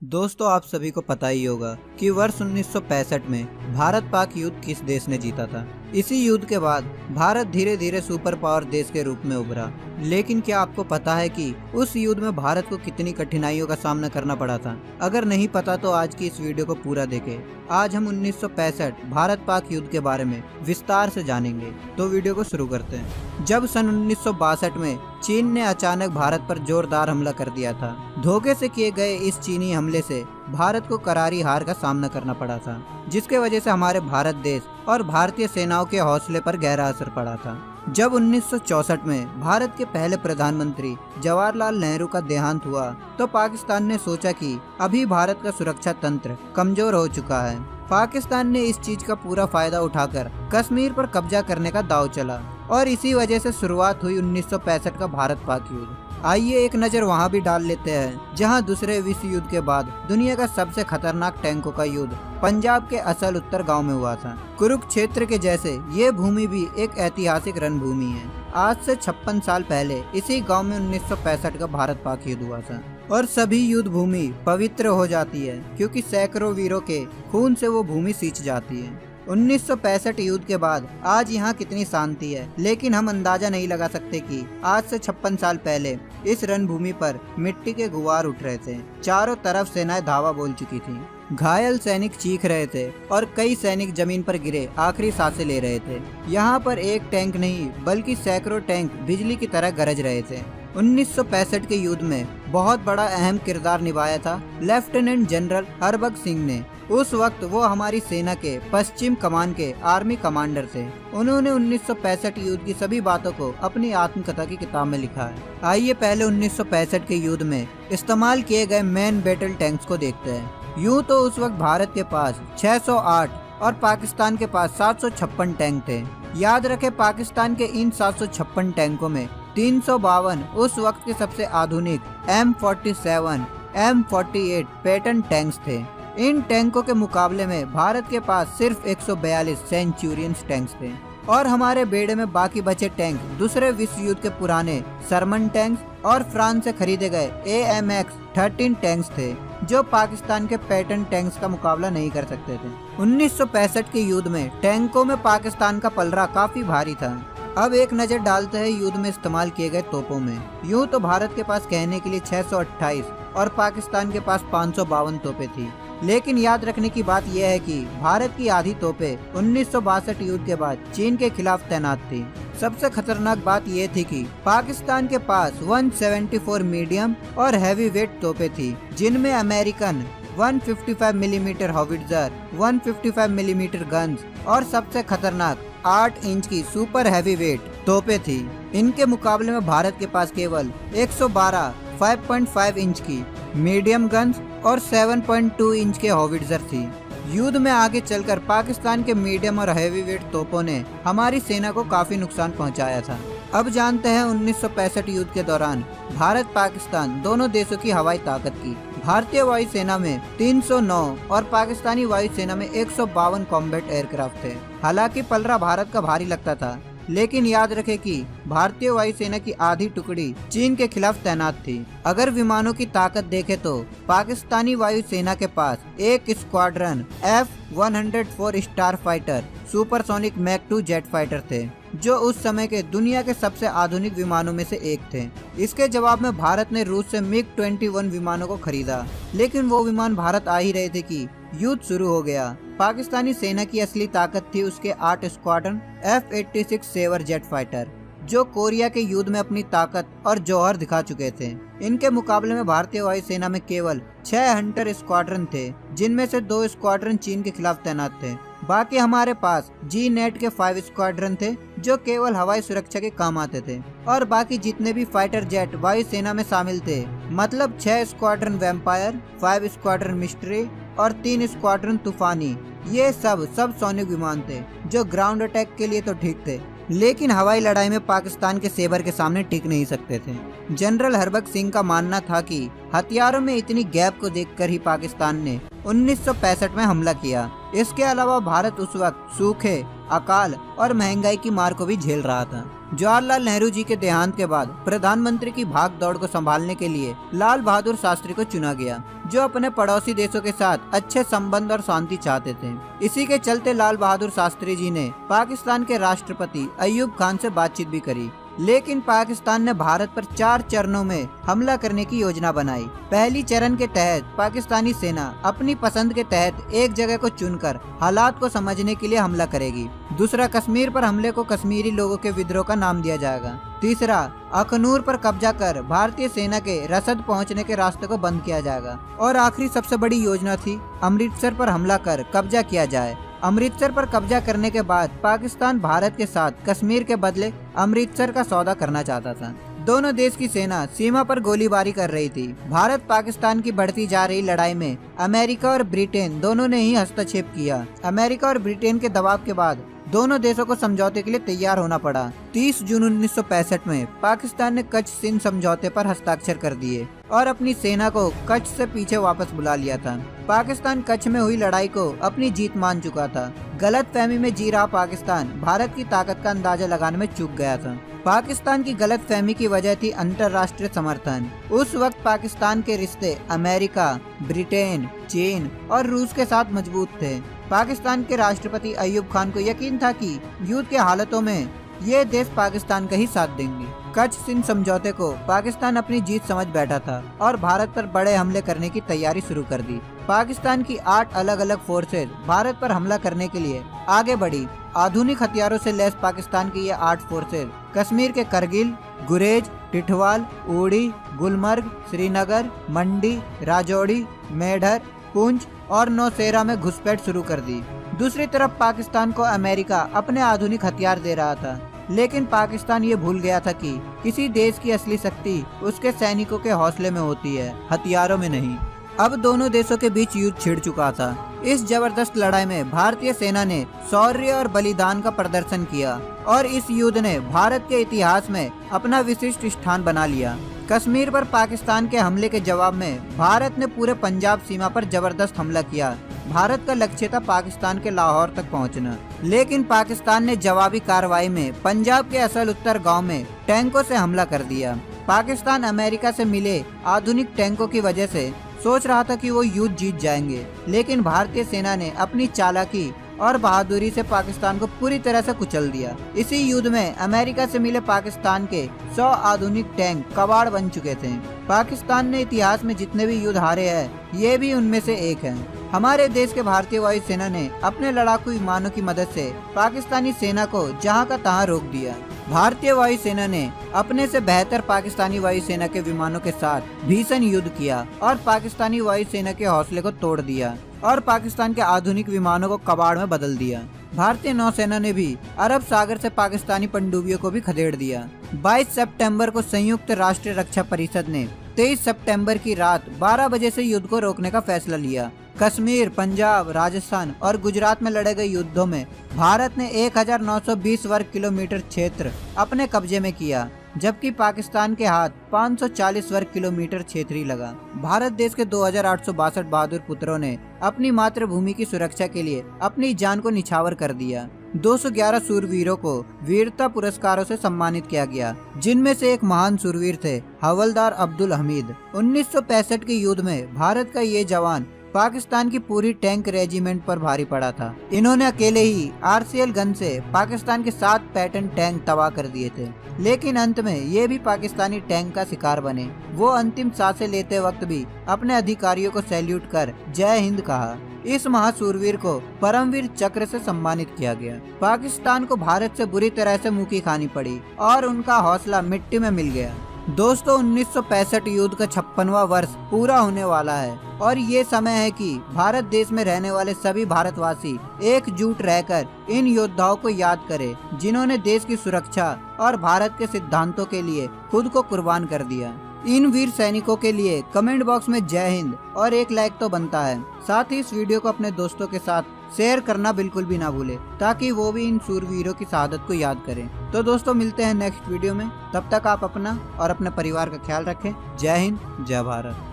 दोस्तों, आप सभी को पता ही होगा कि वर्ष 1965 में भारत पाक युद्ध किस देश ने जीता था। इसी युद्ध के बाद भारत धीरे धीरे सुपर पावर देश के रूप में उभरा। लेकिन क्या आपको पता है कि उस युद्ध में भारत को कितनी कठिनाइयों का सामना करना पड़ा था? अगर नहीं पता तो आज की इस वीडियो को पूरा देखें। आज हम 1965 भारत पाक युद्ध के बारे में विस्तार से जानेंगे, तो वीडियो को शुरू करते हैं। जब सन 1962 में चीन ने अचानक भारत पर जोरदार हमला कर दिया था। धोखे से किए गए इस चीनी हमले से भारत को करारी हार का सामना करना पड़ा था, जिसके वजह से हमारे भारत देश और भारतीय सेनाओं के हौसले पर गहरा असर पड़ा था। जब 1964 में भारत के पहले प्रधानमंत्री जवाहरलाल नेहरू का देहांत हुआ, तो पाकिस्तान ने सोचा कि अभी भारत का सुरक्षा तंत्र कमजोर हो चुका है। पाकिस्तान ने इस चीज का पूरा फायदा उठाकर कश्मीर पर कब्जा करने का दांव चला और इसी वजह से शुरुआत हुई 1965 का भारत पाक युद्ध। आइए एक नज़र वहां भी डाल लेते हैं, जहां दूसरे विश्व युद्ध के बाद दुनिया का सबसे खतरनाक टैंकों का युद्ध पंजाब के असल उत्तर गांव में हुआ था। कुरुक्षेत्र के जैसे ये भूमि भी एक ऐतिहासिक रणभूमि है। आज से 56 साल पहले इसी गांव में 1965 का भारत पाक युद्ध हुआ था और सभी युद्ध भूमि पवित्र हो जाती है, क्योंकि सैकड़ों वीरों के खून से वो भूमि सींच जाती है। 1965 युद्ध के बाद आज यहाँ कितनी शांति है, लेकिन हम अंदाजा नहीं लगा सकते कि आज से 56 साल पहले इस रणभूमि पर मिट्टी के गुबार उठ रहे थे। चारों तरफ सेनाएं धावा बोल चुकी थी, घायल सैनिक चीख रहे थे और कई सैनिक जमीन पर गिरे आखिरी सांसें ले रहे थे। यहाँ पर एक टैंक नहीं बल्कि सैकड़ों टैंक बिजली की तरह गरज रहे थे। 1965 के युद्ध में बहुत बड़ा अहम किरदार निभाया था लेफ्टिनेंट जनरल हरबख्श सिंह ने। उस वक्त वो हमारी सेना के पश्चिम कमान के आर्मी कमांडर थे। उन्होंने 1965 युद्ध की सभी बातों को अपनी आत्मकथा की किताब में लिखा है। आइए पहले 1965 के युद्ध में इस्तेमाल किए गए मेन बैटल टैंक्स को देखते हैं। यूँ तो उस वक्त भारत के पास 608 और पाकिस्तान के पास 756 टैंक थे। याद रखें, पाकिस्तान के इन 756 टैंकों में 352 उस वक्त के सबसे आधुनिक M47, M48 पैटर्न टैंक्स थे। इन टैंकों के मुकाबले में भारत के पास सिर्फ 142 सेंचुरियंस टैंक्स थे और हमारे बेड़े में बाकी बचे टैंक दूसरे विश्व युद्ध के पुराने सरमन टैंक्स और फ्रांस से खरीदे गए AMX 13 टैंक्स थे, जो पाकिस्तान के पैटर्न टैंक्स का मुकाबला नहीं कर सकते थे। 1965 के युद्ध में टैंकों में पाकिस्तान का पलड़ा काफी भारी था। अब एक नजर डालते हैं युद्ध में इस्तेमाल किए गए तोपों में। यूँ तो भारत के पास कहने के लिए 628 और पाकिस्तान के पास 552 तोपें थी, लेकिन याद रखने की बात यह है कि भारत की आधी तोपें 1962 युद्ध के बाद चीन के खिलाफ तैनात थी। सबसे खतरनाक बात यह थी कि पाकिस्तान के पास 174 मीडियम और हैवी वेट तोपें थी, जिनमें American 155 millimetre howitzer, 155 millimetre guns और सबसे खतरनाक 8 इंच की सुपर हैवी वेट तोपें थी। इनके मुकाबले में भारत के पास केवल 112 5.5 इंच की मीडियम गन्स और 7.2 इंच के हॉविट्जर थी। युद्ध में आगे चलकर पाकिस्तान के मीडियम और हैवी वेट तोपों ने हमारी सेना को काफी नुकसान पहुंचाया था। अब जानते हैं 1965 युद्ध के दौरान भारत पाकिस्तान दोनों देशों की हवाई ताकत की। भारतीय वायुसेना में 309 और पाकिस्तानी वायुसेना में 152 कॉम्बैट एयरक्राफ्ट थे। हालांकि पलड़ा भारत का भारी लगता था, लेकिन याद रखें कि भारतीय वायुसेना की आधी टुकड़ी चीन के खिलाफ तैनात थी। अगर विमानों की ताकत देखें तो पाकिस्तानी वायुसेना के पास एक squadron F-104 star fighter supersonic Mach 2 jet fighter थे, जो उस समय के दुनिया के सबसे आधुनिक विमानों में से एक थे। इसके जवाब में भारत ने रूस से MiG-21 विमानों को खरीदा, लेकिन वो विमान भारत आ ही रहे थे कि युद्ध शुरू हो गया। पाकिस्तानी सेना की असली ताकत थी उसके 8 squadron F-86 Sabre jet fighter, जो कोरिया के युद्ध में अपनी ताकत और जौहर दिखा चुके थे। इनके मुकाबले में भारतीय वायुसेना में केवल 6 हंटर स्क्वाड्रन थे, जिनमें से 2 स्क्वाड्रन चीन के खिलाफ तैनात थे। बाकी हमारे पास G-NET के 5 स्क्वाड्रन थे, जो केवल हवाई सुरक्षा के काम आते थे, और बाकी जितने भी फाइटर जेट वायुसेना में शामिल थे, मतलब 6 स्क्वाड्रन वैम्पायर, 5 स्क्वाड्रन मिस्ट्री और 3 स्क्वाड्रन तूफानी, ये सब सैनिक विमान थे, जो ग्राउंड अटैक के लिए तो ठीक थे, लेकिन हवाई लड़ाई में पाकिस्तान के सेबर के सामने टिक नहीं सकते थे। जनरल हरबख्श सिंह का मानना था कि हथियारों में इतनी गैप को देखकर ही पाकिस्तान ने 1965 में हमला किया। इसके अलावा भारत उस वक्त सूखे, अकाल और महंगाई की मार को भी झेल रहा था। जवाहरलाल नेहरू जी के देहांत के बाद प्रधानमंत्री की भाग दौड़ को संभालने के लिए लाल बहादुर शास्त्री को चुना गया, जो अपने पड़ोसी देशों के साथ अच्छे संबंध और शांति चाहते थे। इसी के चलते लाल बहादुर शास्त्री जी ने पाकिस्तान के राष्ट्रपति अयूब खान से बातचीत भी करी, लेकिन पाकिस्तान ने भारत पर 4 चरणों में हमला करने की योजना बनाई। पहली चरण के तहत पाकिस्तानी सेना अपनी पसंद के तहत एक जगह को चुनकर हालात को समझने के लिए हमला करेगी। दूसरा, कश्मीर पर हमले को कश्मीरी लोगों के विद्रोह का नाम दिया जाएगा। तीसरा, अखनूर पर कब्जा कर भारतीय सेना के रसद पहुंचने के रास्ते को बंद किया जाएगा। और आखिरी सबसे बड़ी योजना थी अमृतसर पर हमला कर कब्जा किया जाए। अमृतसर पर कब्जा करने के बाद पाकिस्तान भारत के साथ कश्मीर के बदले अमृतसर का सौदा करना चाहता था। दोनों देश की सेना सीमा पर गोलीबारी कर रही थी। भारत पाकिस्तान की बढ़ती जा रही लड़ाई में अमेरिका और ब्रिटेन दोनों ने ही हस्तक्षेप किया। अमेरिका और ब्रिटेन के दबाव के बाद दोनों देशों को समझौते के लिए तैयार होना पड़ा। 30 जून 1965 में पाकिस्तान ने कच्छ सिंध समझौते पर हस्ताक्षर कर दिए और अपनी सेना को कच्छ से पीछे वापस बुला लिया था। पाकिस्तान कच्छ में हुई लड़ाई को अपनी जीत मान चुका था। गलतफहमी में जी रहा पाकिस्तान भारत की ताकत का अंदाजा लगाने में चूक गया था। पाकिस्तान की गलतफहमी की वजह थी अंतर्राष्ट्रीय समर्थन। उस वक्त पाकिस्तान के रिश्ते अमेरिका, ब्रिटेन, चीन और रूस के साथ मजबूत थे। पाकिस्तान के राष्ट्रपति अयूब खान को यकीन था कि युद्ध के हालातों में ये देश पाकिस्तान का ही साथ देंगे। कच्छ सिंध समझौते को पाकिस्तान अपनी जीत समझ बैठा था और भारत पर बड़े हमले करने की तैयारी शुरू कर दी। पाकिस्तान की 8 अलग अलग फोर्सेज भारत पर हमला करने के लिए आगे बढ़ी। आधुनिक हथियारों से लैस पाकिस्तान की ये 8 फोर्सेज कश्मीर के करगिल, गुरेज, टिठवाल, उड़ी, गुलमर्ग, श्रीनगर, मंडी, राजौरी, मेढर, पुंछ और नौशेरा में घुसपैठ शुरू कर दी। दूसरी तरफ पाकिस्तान को अमेरिका अपने आधुनिक हथियार दे रहा था, लेकिन पाकिस्तान ये भूल गया था कि किसी देश की असली शक्ति उसके सैनिकों के हौसले में होती है, हथियारों में नहीं। अब दोनों देशों के बीच युद्ध छिड़ चुका था। इस जबरदस्त लड़ाई में भारतीय सेना ने शौर्य और बलिदान का प्रदर्शन किया और इस युद्ध ने भारत के इतिहास में अपना विशिष्ट स्थान बना लिया। कश्मीर पर पाकिस्तान के हमले के जवाब में भारत ने पूरे पंजाब सीमा पर जबरदस्त हमला किया। भारत का लक्ष्य था पाकिस्तान के लाहौर तक पहुंचना, लेकिन पाकिस्तान ने जवाबी कार्रवाई में पंजाब के असल उत्तर गांव में टैंकों से हमला कर दिया। पाकिस्तान अमेरिका से मिले आधुनिक टैंकों की वजह से सोच रहा था कि वो युद्ध जीत जाएंगे, लेकिन भारतीय सेना ने अपनी चालाकी और बहादुरी से पाकिस्तान को पूरी तरह से कुचल दिया। इसी युद्ध में अमेरिका से मिले पाकिस्तान के 100 आधुनिक टैंक कबाड़ बन चुके थे। पाकिस्तान ने इतिहास में जितने भी युद्ध हारे हैं, ये भी उनमें से एक है। हमारे देश के भारतीय वायुसेना ने अपने लड़ाकू विमानों की मदद से पाकिस्तानी सेना को जहां का तहां रोक दिया। भारतीय वायुसेना ने अपने से बेहतर पाकिस्तानी वायुसेना के विमानों के साथ भीषण युद्ध किया और पाकिस्तानी वायुसेना के हौसले को तोड़ दिया और पाकिस्तान के आधुनिक विमानों को कबाड़ में बदल दिया। भारतीय नौसेना ने भी अरब सागर से पाकिस्तानी पनडुब्बियों को भी खदेड़ दिया। 22 सितंबर को संयुक्त राष्ट्र रक्षा परिषद ने 23 सितंबर की रात 12 बजे से युद्ध को रोकने का फैसला लिया। कश्मीर, पंजाब, राजस्थान और गुजरात में लड़े गए युद्धों में भारत ने 1920 वर्ग किलोमीटर क्षेत्र अपने कब्जे में किया, जबकि पाकिस्तान के हाथ 540 वर्ग किलोमीटर क्षेत्र ही लगा। भारत देश के 2862 बहादुर पुत्रों ने अपनी मातृभूमि की सुरक्षा के लिए अपनी जान को निछावर कर दिया। 211 सूरवीरों को वीरता पुरस्कारों से सम्मानित किया गया, जिनमें से एक महान सूरवीर थे हवलदार अब्दुल हमीद। 1965 के युद्ध में भारत का ये जवान पाकिस्तान की पूरी टैंक रेजिमेंट पर भारी पड़ा था। इन्होंने अकेले ही RCL गन से पाकिस्तान के 7 पैटर्न टैंक तबाह कर दिए थे, लेकिन अंत में ये भी पाकिस्तानी टैंक का शिकार बने। वो अंतिम सांसें लेते वक्त भी अपने अधिकारियों को सैल्यूट कर जय हिंद कहा। इस महासूरवीर को परमवीर चक्र से सम्मानित किया गया। पाकिस्तान को भारत से बुरी तरह से मुंह की खानी पड़ी और उनका हौसला मिट्टी में मिल गया। दोस्तों, 1965 युद्ध का 56वां वर्ष पूरा होने वाला है और ये समय है कि भारत देश में रहने वाले सभी भारतवासी एकजुट रहकर इन योद्धाओं को याद करें, जिन्होंने देश की सुरक्षा और भारत के सिद्धांतों के लिए खुद को कुर्बान कर दिया। इन वीर सैनिकों के लिए कमेंट बॉक्स में जय हिंद और एक लाइक तो बनता है। साथ ही इस वीडियो को अपने दोस्तों के साथ शेयर करना बिल्कुल भी ना भूले, ताकि वो भी इन सूरवीरों की शहादत को याद करें। तो दोस्तों, मिलते हैं नेक्स्ट वीडियो में। तब तक आप अपना और अपने परिवार का ख्याल रखें। जय हिंद, जय भारत।